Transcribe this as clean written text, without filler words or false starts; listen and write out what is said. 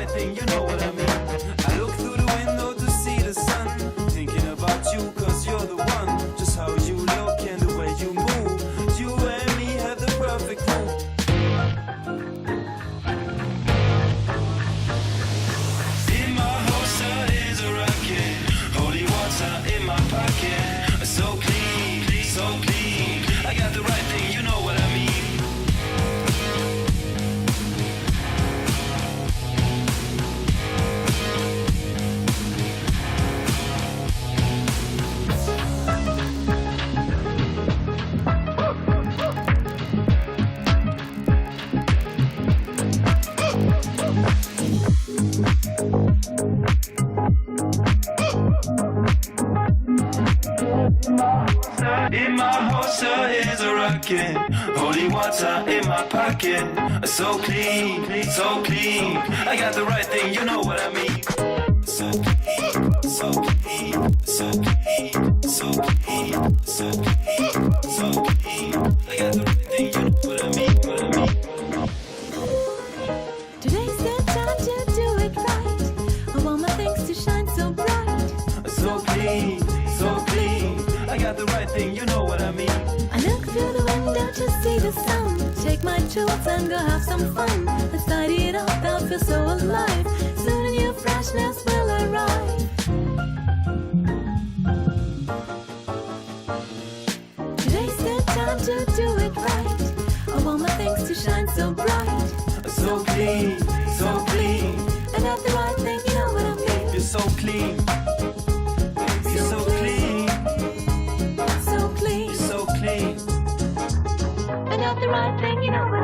right thing, you know what I mean. I look through the window to see the sun, thinking about you cause you're the one. Just how you look and the way you move, you and me have the perfect move. In my holster is a rocket, holy water in my pocket. So clean, so clean, I got the right thing, you know what I mean. In my holster is a rocket, holy water in my pocket. So clean, so clean, I got the right thing, you know what I mean. So clean, so clean, so clean, so clean, so clean, so clean, I got the right thing, you know what I mean, what I mean. Today's the time to do it right. I want my things to shine so bright. So clean, I got the right thing, you know what I mean. I look through the window to see the sun. Take my tools and go have some fun. Let's tidy it up, I'll feel so alive. Soon a new freshness will arrive. Today's the time to do it right. I want my things to shine so bright. So clean, I got the right thing, you know what I mean. you're so clean. You're so clean, So clean, you're so clean. I got the right thing, you know what I mean.